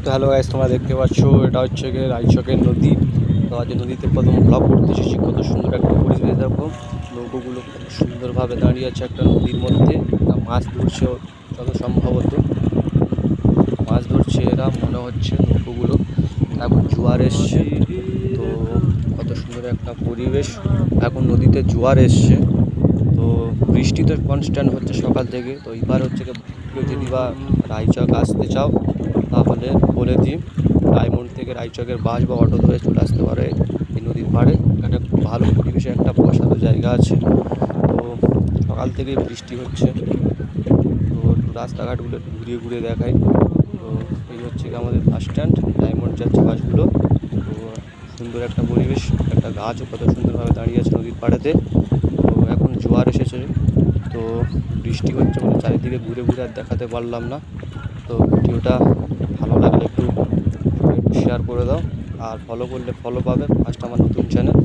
তো hello guys, তোমরা দেখতে পাচ্ছ এটা হচ্ছে গিয়ে রায়চকের নদী। তো আজ নদীতে প্রথম ব্লগ করতে এসেছি। কত সুন্দর একটা পরিবেশ দেখো, নৌকোগুলো কত সুন্দরভাবে দাঁড়িয়ে আছে একটা নদীর মধ্যে। মাছ ধরছে যত সম্ভবত, মাছ ধরছে এরা মনে হচ্ছে নৌকোগুলো। এখন জোয়ার এসছে, তো কত সুন্দর একটা পরিবেশ। এখন নদীতে জোয়ার এসছে, তো বৃষ্টি তো কনস্ট্যান্ট হচ্ছে সকাল থেকে। তো এবার হচ্ছে কেউ যদি বা রায়চক আসতে চাও তাহলে বলে দিই, ডায়মন্ড থেকে রায়চকের বাস বা অটো ধরে চলে আসতে পারে এই নদীর পাড়ে। এখানে খুব ভালো পরিবেশে একটা বসার জায়গা আছে। তো সকাল থেকেই বৃষ্টি হচ্ছে, তো রাস্তাঘাটগুলো একটু ঘুরিয়ে ঘুরিয়ে দেখাই। তো এই হচ্ছে আমাদের বাস স্ট্যান্ড, ডায়মন্ড যাচ্ছে বাসগুলো। তো সুন্দর একটা পরিবেশ, একটা গাছও কত সুন্দরভাবে দাঁড়িয়ে আছে নদীর পাড়েতে। তো এখন জোয়ার এসেছে, তো বৃষ্টি হচ্ছে বলে চারিদিকে ঘুরে ঘুরে আর দেখাতে পারলাম না। তো ভিডিওটা ভালো লাগলে একটু শেয়ার করে দাও, আর ফলো করলে ফলো পাবে। ফার্স্ট আমার নতুন চ্যানেল।